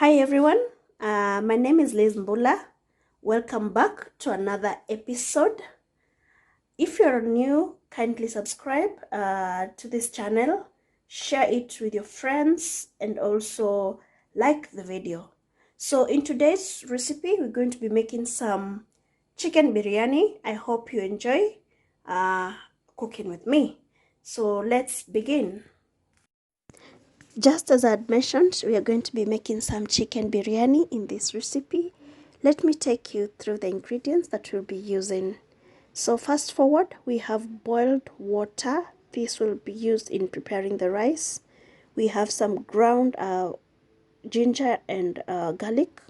Hi everyone, my name is Mbula. Welcome back to another episode. If you're new, kindly subscribe to this channel, share it with your friends, and also like the video. So in today's recipe, we're going to be making some chicken biryani. I hope you enjoy cooking with me. So let's begin. Just as I had mentioned, we are going to be making some chicken biryani in this recipe. Let me take you through the ingredients that we'll be using. So fast forward, we have boiled water. This will be used in preparing the rice. We have some ground ginger and garlic.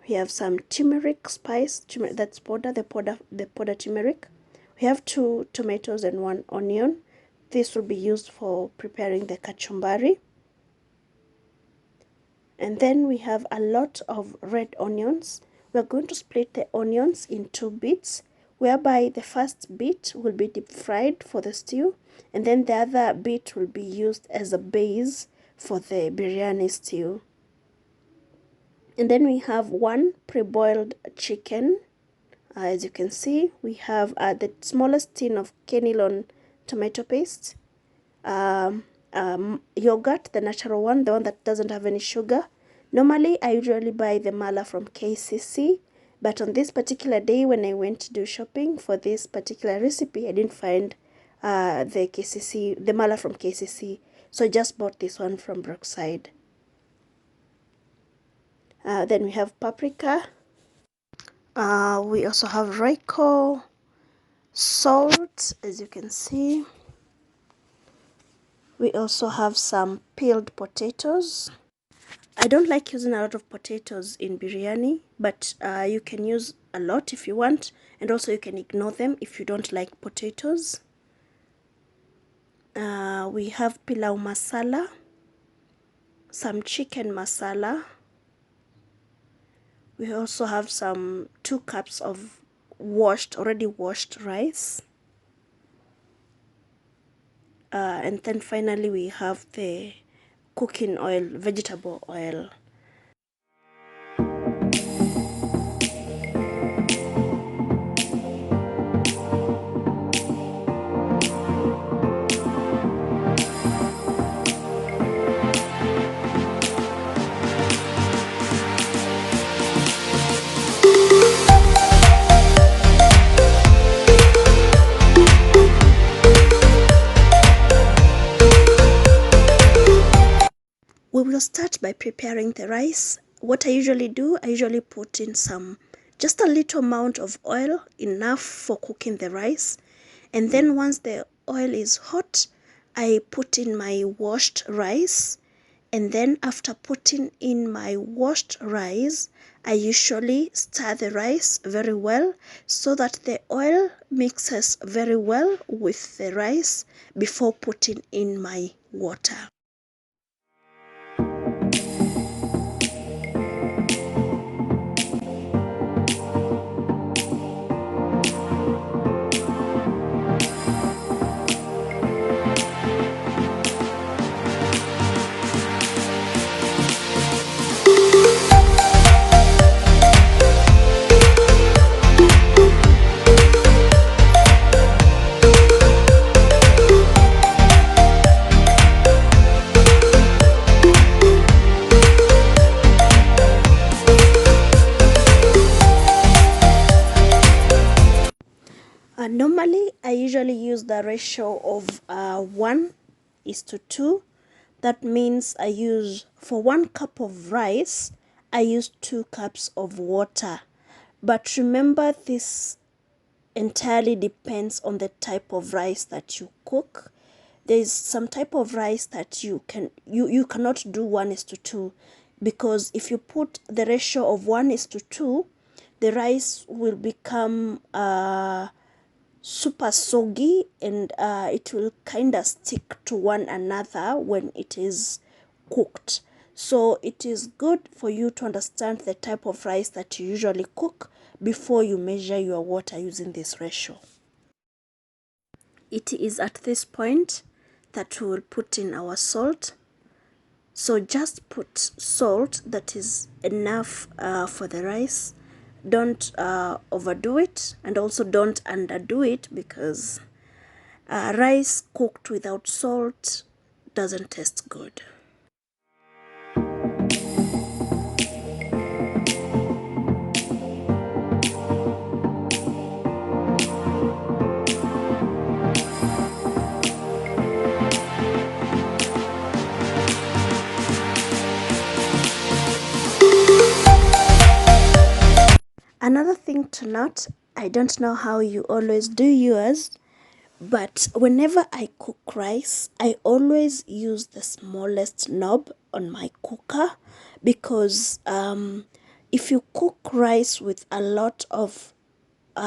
We have some turmeric spice, that's powder, the powder turmeric. We have 2 tomatoes and 1 onion. This will be used for preparing the kachumbari. And then we have a lot of red onions. We're going to split the onions in 2 bits, whereby the first bit will be deep fried for the stew, and then the other bit will be used as a base for the biryani stew. And then we have 1 pre-boiled chicken. As you can see, we have the smallest tin of Kenilon tomato paste, yogurt, the natural one, the one that doesn't have any sugar. Normally, I usually buy the mala from KCC, but on this particular day when I went to do shopping for this particular recipe, I didn't find the mala from KCC, so I just bought this one from Brookside. Then we have paprika. We also have Royco, salt, as you can see. We also have some peeled potatoes. I don't like using a lot of potatoes in biryani, but you can use a lot if you want, and also you can ignore them if you don't like potatoes. We have pilau masala, some chicken masala. We also have some 2 cups of already washed rice. And then finally we have the cooking oil, vegetable oil. We will start by preparing the rice. What I usually do, I usually put in just a little amount of oil, enough for cooking the rice. And then once the oil is hot, I put in my washed rice. And then after putting in my washed rice, I usually stir the rice very well so that the oil mixes very well with the rice before putting in my water. Normally, I usually use the ratio of 1:2. That means for 1 cup of rice, I use 2 cups of water. But remember, this entirely depends on the type of rice that you cook. There's some type of rice that you cannot do 1:2, because if you put the ratio of 1:2, the rice will become super soggy, and it will kind of stick to one another when it is cooked. So it is good for you to understand the type of rice that you usually cook before you measure your water using this ratio. It is at this point that we will put in our salt. So just put salt that is enough for the rice. Don't overdo it, and also don't underdo it, because rice cooked without salt doesn't taste good. Another thing to note, I don't know how you always do yours, but whenever I cook rice, I always use the smallest knob on my cooker, because if you cook rice with a lot of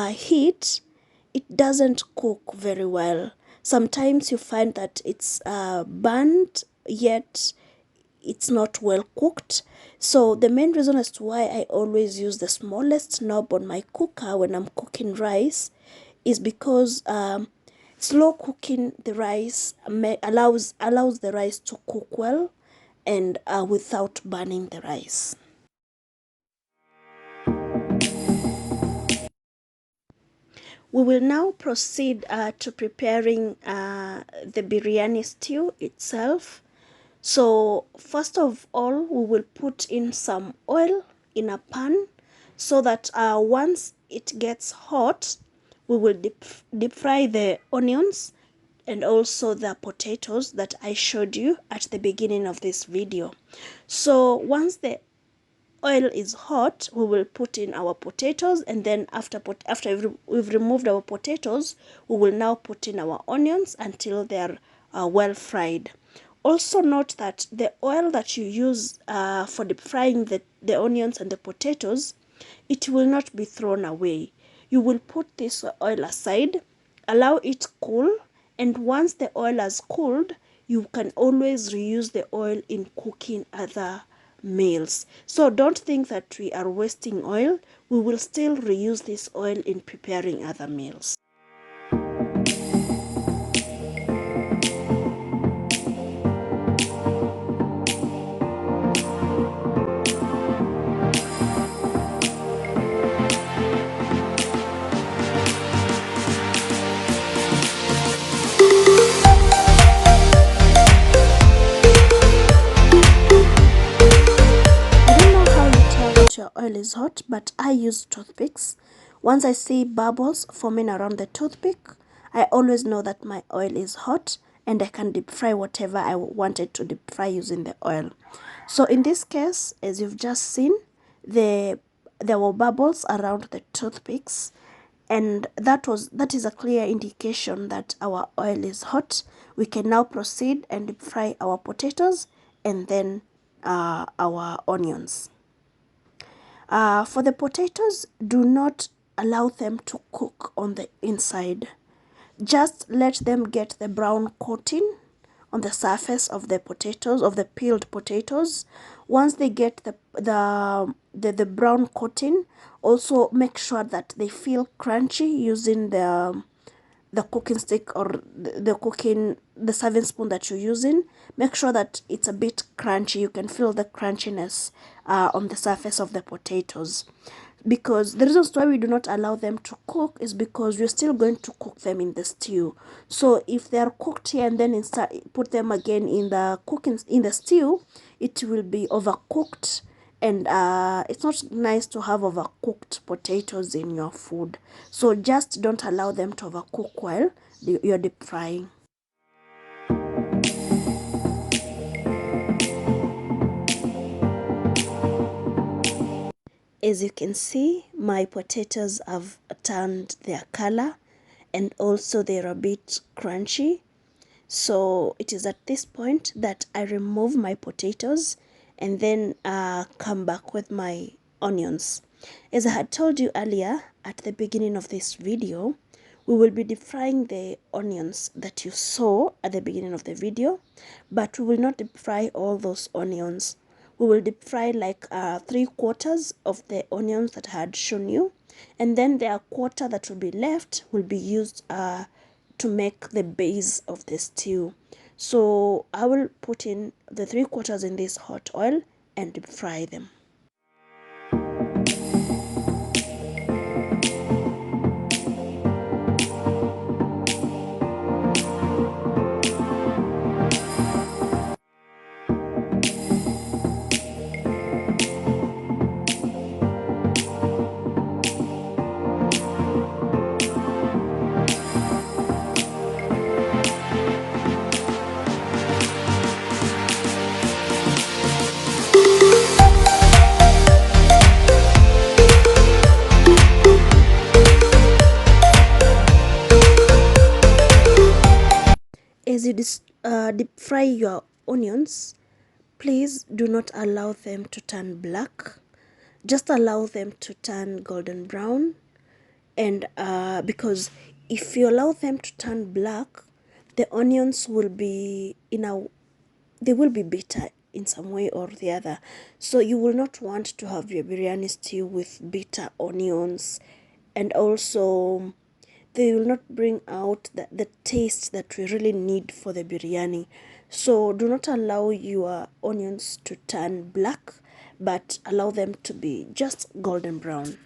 heat, it doesn't cook very well. Sometimes you find that it's burnt, yet it's not well cooked. So the main reason as to why I always use the smallest knob on my cooker when I'm cooking rice is because slow cooking the rice allows the rice to cook well and without burning the rice. We will now proceed to preparing the biryani stew itself. So first of all, we will put in some oil in a pan, so that once it gets hot, we will deep fry the onions and also the potatoes that I showed you at the beginning of this video. So once the oil is hot, we will put in our potatoes, and then after we've removed our potatoes, we will now put in our onions until they're well fried. Also note that the oil that you use for deep frying the onions and the potatoes, it will not be thrown away. You will put this oil aside, allow it cool, and once the oil has cooled, you can always reuse the oil in cooking other meals. So don't think that we are wasting oil. We will still reuse this oil in preparing other meals. Your oil is hot, but I use toothpicks. Once I see bubbles forming around the toothpick, I always know that my oil is hot and I can deep fry whatever I wanted to deep fry using the oil. So in this case, as you've just seen, there were bubbles around the toothpicks, and that is a clear indication that our oil is hot. We can now proceed and deep fry our potatoes and then our onions. For the potatoes, do not allow them to cook on the inside. Just let them get the brown coating on the surface of the potatoes, of the peeled potatoes. Once they get the brown coating, also make sure that they feel crunchy using the cooking stick or the serving spoon that you're using. Make sure that it's a bit crunchy. You can feel the crunchiness on the surface of the potatoes, because the reasons why we do not allow them to cook is because we're still going to cook them in the stew. So if they are cooked here and then put them again in the stew, it will be overcooked, and it's not nice to have overcooked potatoes in your food. So just don't allow them to overcook while you're deep frying. As you can see, my potatoes have turned their color, and also they're a bit crunchy. So it is at this point that I remove my potatoes and then come back with my onions. As I had told you earlier at the beginning of this video, we will be deep frying the onions that you saw at the beginning of the video, but we will not deep fry all those onions. We will deep fry like 3/4 of the onions that I had shown you, and then the quarter that will be left will be used to make the base of the stew. So I will put in the 3/4 in this hot oil and deep fry them. As you deep fry your onions, please do not allow them to turn black. Just allow them to turn golden brown. And because if you allow them to turn black, the onions will be they will be bitter in some way or the other. So you will not want to have your biryani stew with bitter onions, and also they will not bring out the taste that we really need for the biryani. So do not allow your onions to turn black, but allow them to be just golden brown.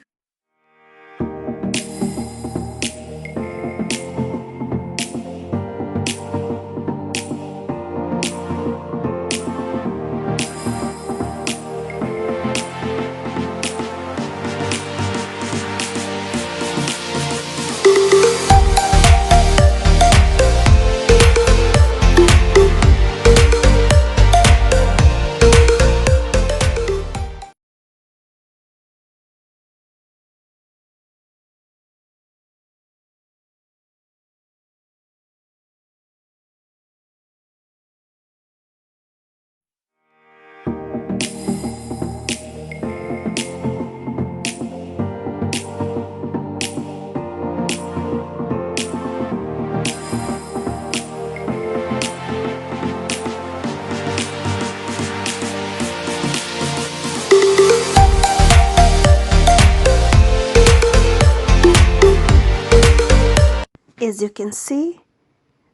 As you can see,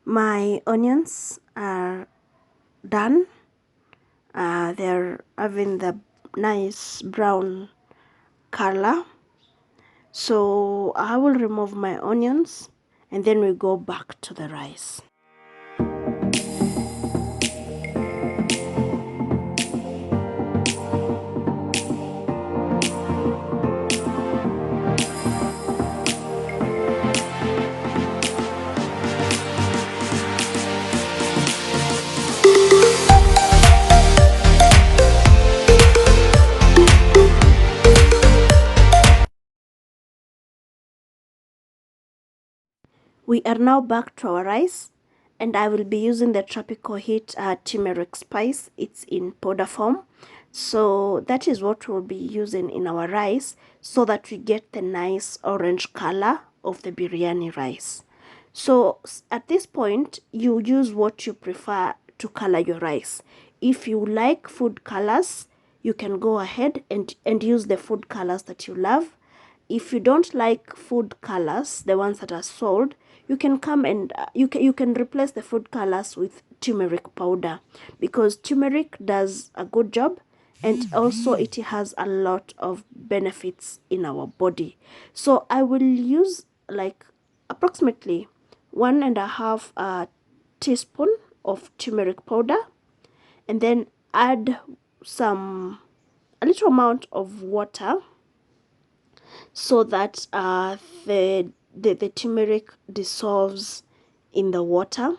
my onions are done. They're having the nice brown color. So I will remove my onions and then we go back to the rice. We are now back to our rice, and I will be using the tropical heat turmeric spice. It's in powder form. So that is what we'll be using in our rice so that we get the nice orange color of the biryani rice. So at this point, you use what you prefer to color your rice. If you like food colors, you can go ahead and use the food colors that you love. If you don't like food colors, the ones that are sold, you can come and you can replace the food colors with turmeric powder, because turmeric does a good job, and also it has a lot of benefits in our body. So I will use like approximately 1.5 teaspoon of turmeric powder, and then add a little amount of water so that the turmeric dissolves in the water.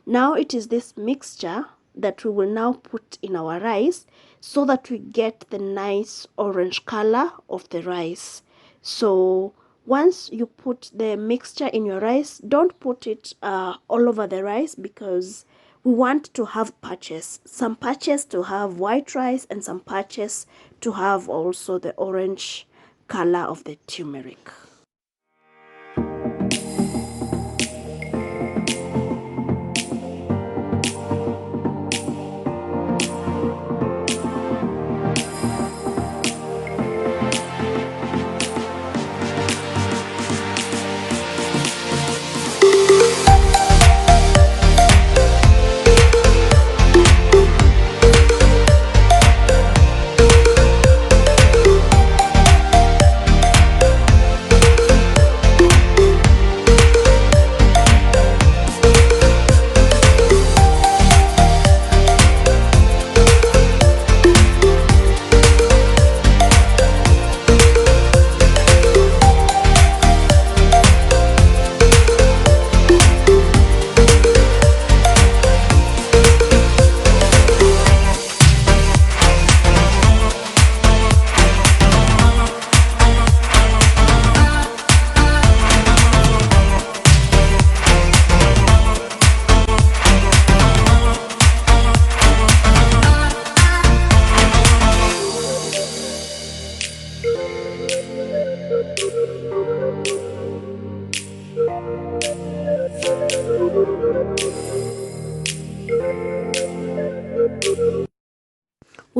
Now it is this mixture that we will now put in our rice so that we get the nice orange color of the rice. So once you put the mixture in your rice, don't put it all over the rice, because we want to have patches. Some patches to have white rice and some patches to have also the orange color of the turmeric.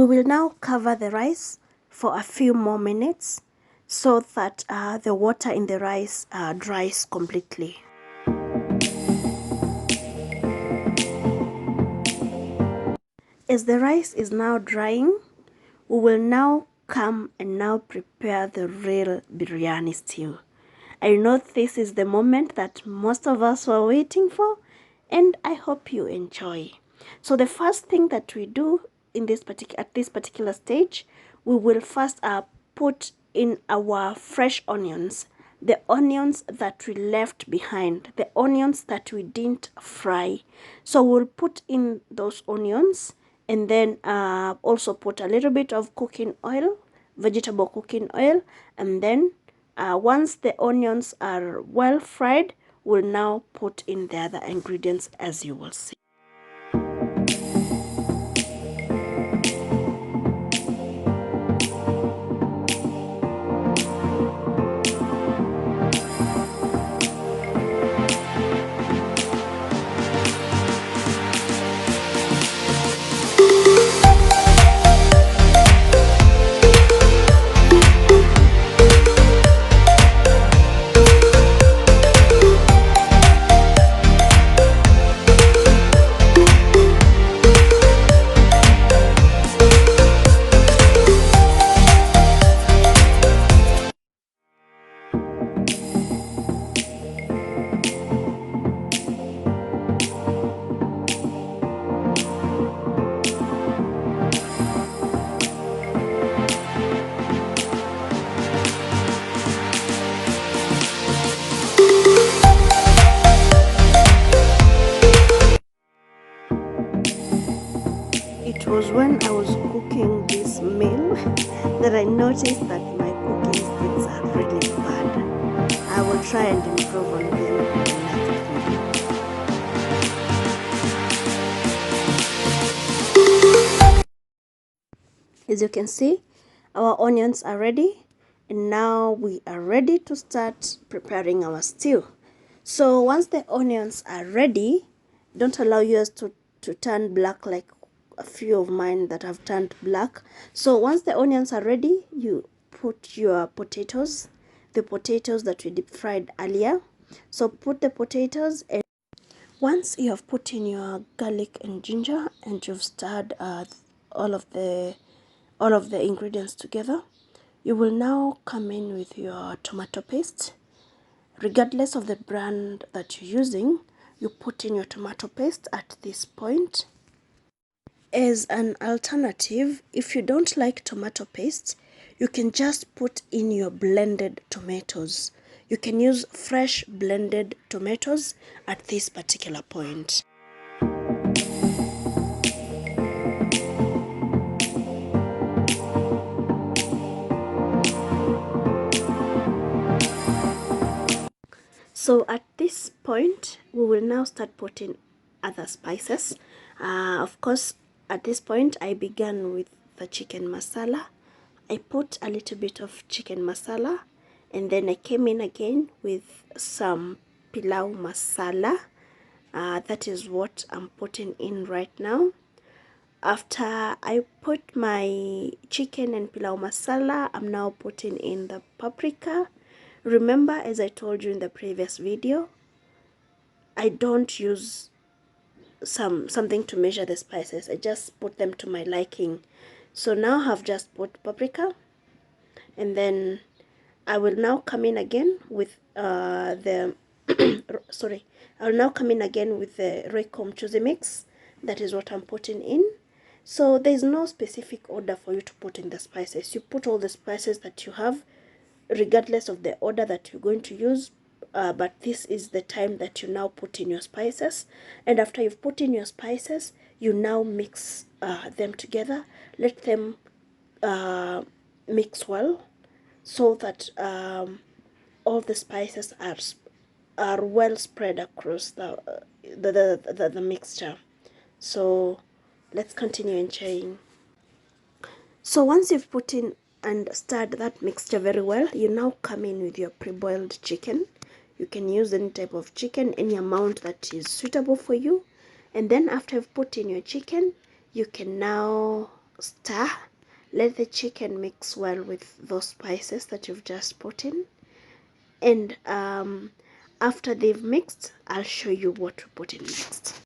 We will now cover the rice for a few more minutes so that the water in the rice dries completely. As the rice is now drying, we will now come and now prepare the real biryani stew. I know this is the moment that most of us were waiting for, and I hope you enjoy. So the first thing that we do in this particular stage, we will first put in our fresh onions, the onions that we left behind, the onions that we didn't fry. So we'll put in those onions, and then also put a little bit of cooking oil, vegetable cooking oil, and then once the onions are well fried, we'll now put in the other ingredients, as you will see. It was when I was cooking this meal that I noticed that my cooking skills are really bad. I will try and improve on them in the next video. As you can see, our onions are ready, and now we are ready to start preparing our stew. So once the onions are ready, don't allow yours to turn black like a few of mine that have turned black. So once the onions are ready, you put your potatoes, the potatoes that we deep fried earlier. So put the potatoes, and once you have put in your garlic and ginger and you've stirred all of the ingredients together, you will now come in with your tomato paste. Regardless of the brand that you're using, you put in your tomato paste at this point. As an alternative, if you don't like tomato paste, you can just put in your blended tomatoes. You can use fresh blended tomatoes at this particular point. So at this point, we will now start putting other spices. Of course, at this point, I began with the chicken masala. I put a little bit of chicken masala, and then I came in again with some pilau masala. That is what I'm putting in right now. After I put my chicken and pilau masala, I'm now putting in the paprika. Remember, as I told you in the previous video, I don't use something to measure the spices. I just put them to my liking. So now I've just put paprika, and then I will now come in again with the sorry, I'll now come in again with the Royco mchuzi mix. That is what I'm putting in. So there's no specific order for you to put in the spices. You put all the spices that you have, regardless of the order that you're going to use. But this is the time that you now put in your spices, and after you've put in your spices, you now mix them together. Let them mix well, so that all the spices are well spread across the mixture. So let's continue enjoying. So once you've put in and stirred that mixture very well, you now come in with your pre-boiled chicken. You can use any type of chicken, any amount that is suitable for you. And then after you've put in your chicken, you can now stir. Let the chicken mix well with those spices that you've just put in, and after they've mixed, I'll show you what to put in next.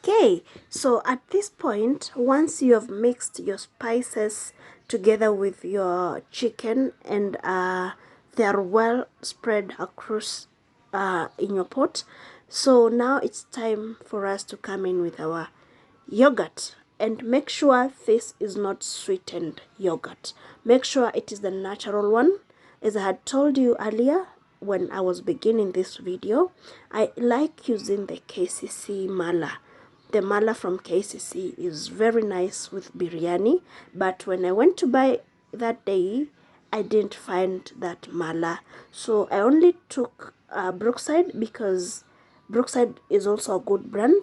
Okay, so at this point, once you have mixed your spices together with your chicken and they are well spread across in your pot, so now it's time for us to come in with our yogurt. And make sure this is not sweetened yogurt. Make sure it is the natural one. As I had told you earlier when I was beginning this video, I like using the KCC mala. The mala from KCC is very nice with biryani, but when I went to buy that day, I didn't find that mala. So I only took Brookside, because Brookside is also a good brand.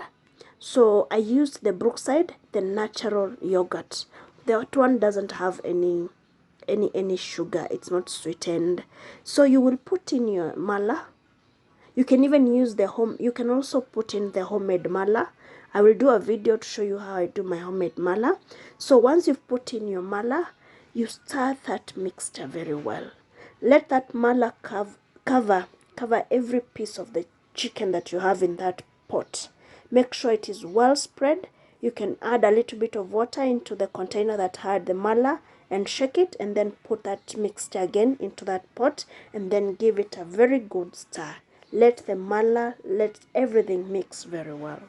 So I used the Brookside, the natural yogurt. That one doesn't have any sugar. It's not sweetened. So you will put in your mala. You can even use you can also put in the homemade mala. I will do a video to show you how I do my homemade mala. So once you've put in your mala, you stir that mixture very well. Let that mala cover every piece of the chicken that you have in that pot. Make sure it is well spread. You can add a little bit of water into the container that had the mala and shake it, and then put that mixture again into that pot, and then give it a very good stir. Let the mala, let everything mix very well.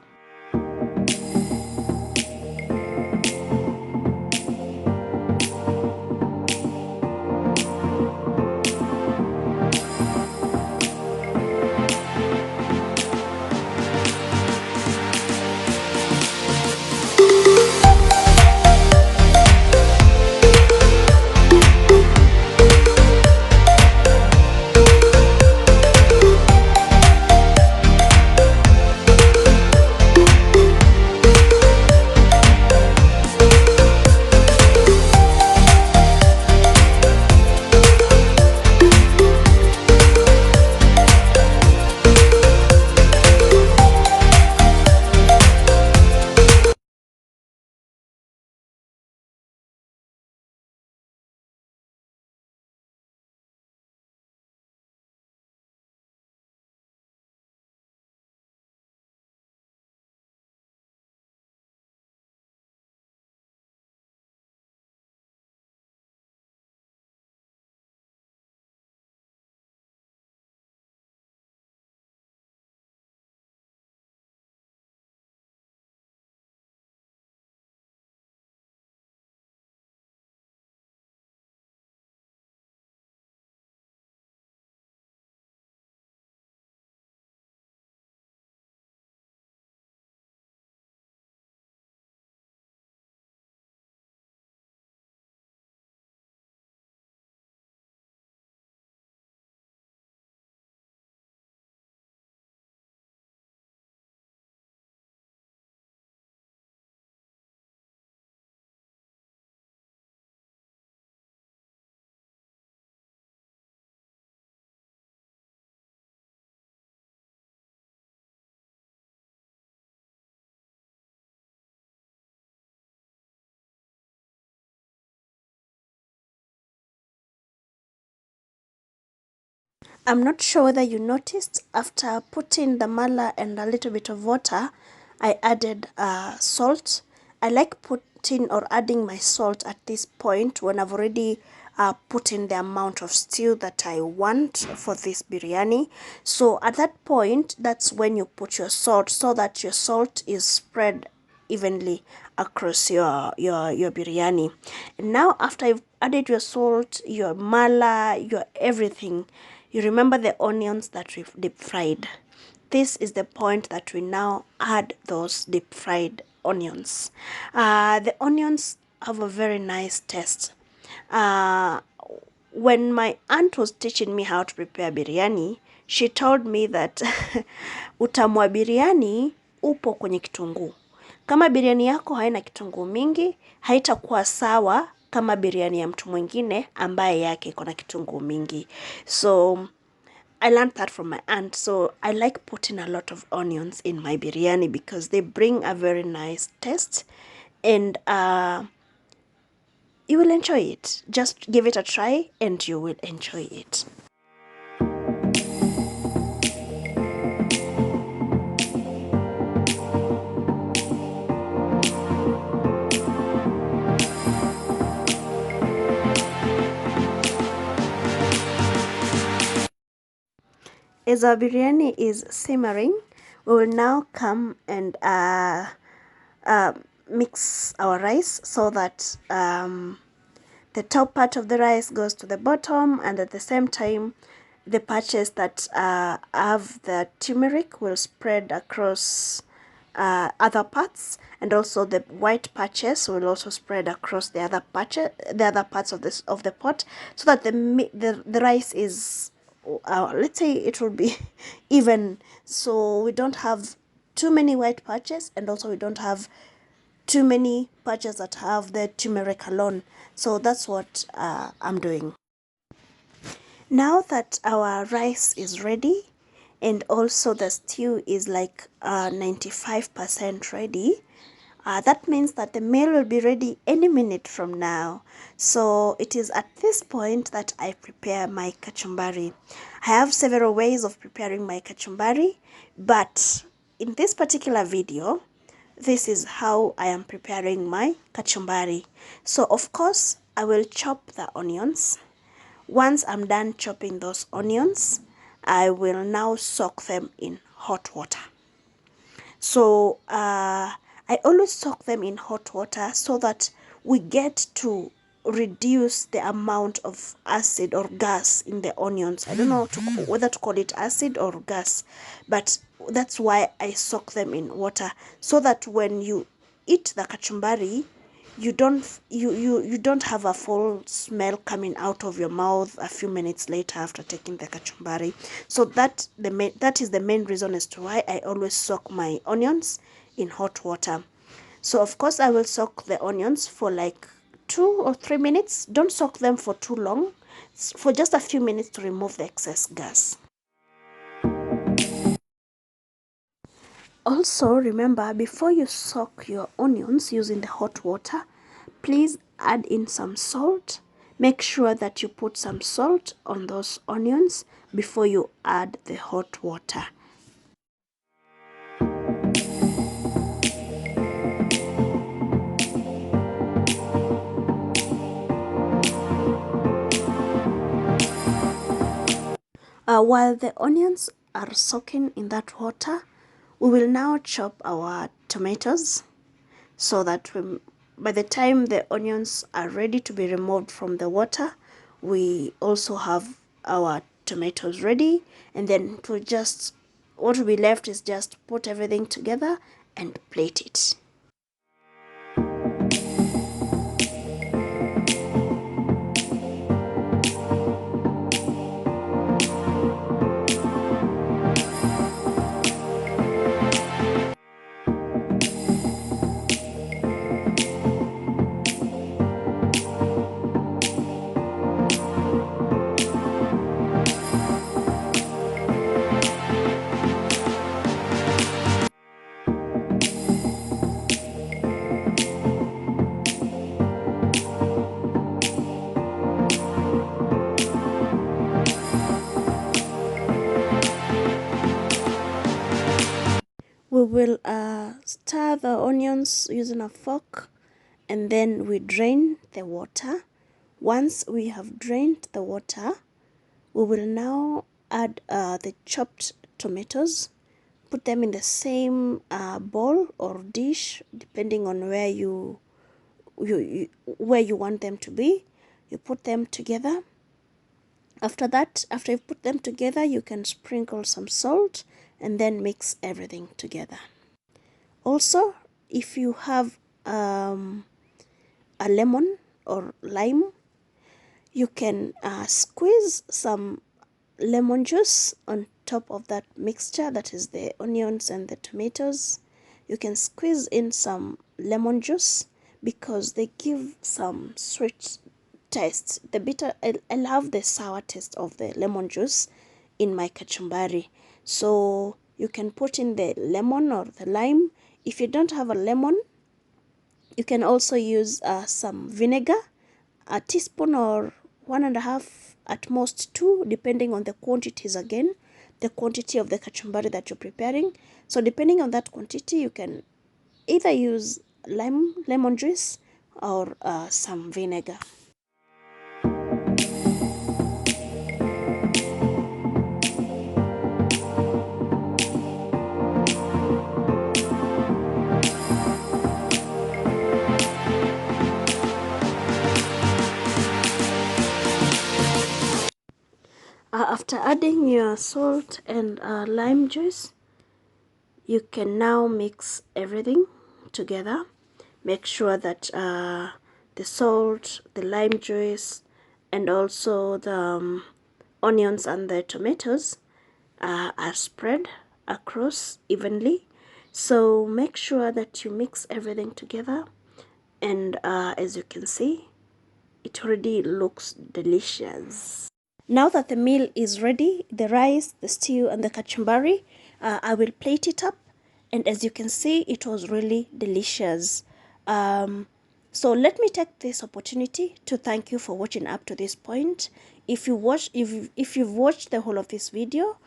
I'm not sure whether you noticed, after putting the mala and a little bit of water, I added salt. I like putting or adding my salt at this point when I've already put in the amount of stew that I want for this biryani. So at that point, that's when you put your salt, so that your salt is spread evenly across your biryani. And now after you've added your salt, your mala, your everything, you remember the onions that we've deep fried. This is the point that we now add those deep fried onions. The onions have a very nice taste. When my aunt was teaching me how to prepare biryani, she told me that utamu wa biryani upo kwenye kitunguu. Kama biryani yako haina kitunguu mingi, haitakuwa sawa kama biryani ya mtu mwingine ambaye yake iko na kitunguu mingi. So I learned that from my aunt. So I like putting a lot of onions in my biryani because they bring a very nice taste, and you will enjoy it. Just give it a try and you will enjoy it. As our biryani is simmering, we will now come and mix our rice so that the top part of the rice goes to the bottom, and at the same time the patches that have the turmeric will spread across other parts, and also the white patches will also spread across the other parts of the pot, so that the rice is let's say it will be even, so we don't have too many white patches, and also we don't have too many patches that have the turmeric alone. So that's what I'm doing. Now that our rice is ready, and also the stew is like 95% ready, that means that the meal will be ready any minute from now. So it is at this point that I prepare my kachumbari. I have several ways of preparing my kachumbari, but in this particular video, this is how I am preparing my kachumbari. So of course, I will chop the onions. Once I'm done chopping those onions, I will now soak them in hot water. So I always soak them in hot water so that we get to reduce the amount of acid or gas in the onions. I don't know whether to call it acid or gas, but that's why I soak them in water, so that when you eat the kachumbari, you don't have a foul smell coming out of your mouth a few minutes later after taking the kachumbari. So that is the main reason as to why I always soak my onions in hot water. So of course I will soak the onions for like 2 or 3 minutes. Don't soak them for too long, for just a few minutes to remove the excess gas. Also remember, before you soak your onions using the hot water, please add in some salt. Make sure that you put some salt on those onions before you add the hot water. While the onions are soaking in that water, we will now chop our tomatoes, so that by the time the onions are ready to be removed from the water, we also have our tomatoes ready. And then what will be left is just put everything together and plate it. we will stir the onions using a fork, and then we drain the water. Once we have drained the water, we will now add the chopped tomatoes. Put them in the same bowl or dish, depending on where you want them to be. You put them together. After that, after you put them together, you can sprinkle some salt and then mix everything together. Also, if you have a lemon or lime, you can squeeze some lemon juice on top of that mixture, that is the onions and the tomatoes. You can squeeze in some lemon juice because they give some sweet taste. The bitter, I love the sour taste of the lemon juice in my kachumbari. So you can put in the lemon or the lime. If you don't have a lemon, you can also use some vinegar, a teaspoon or 1.5, at most 2, depending on the quantities. Again, the quantity of the kachumbari that you're preparing. So depending on that quantity, you can either use lemon juice or some vinegar. After adding your salt and lime juice, you can now mix everything together. Make sure that the salt, the lime juice, and also the onions and the tomatoes are spread across evenly. So make sure that you mix everything together, and as you can see, it already looks delicious. Now that the meal is ready, the rice, the stew, and the kachumbari, I will plate it up. And as you can see, it was really delicious. So let me take this opportunity to thank you for watching up to this point. If you've watched the whole of this video,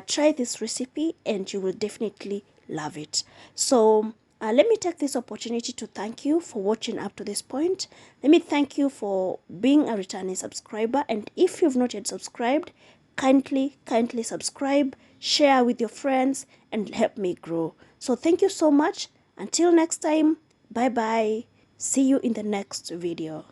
try this recipe and you will definitely love it. So let me take this opportunity to thank you for watching up to this point. Let me thank you for being a returning subscriber. And if you've not yet subscribed, kindly subscribe, share with your friends, and help me grow. So thank you so much. Until next time, bye bye. See you in the next video.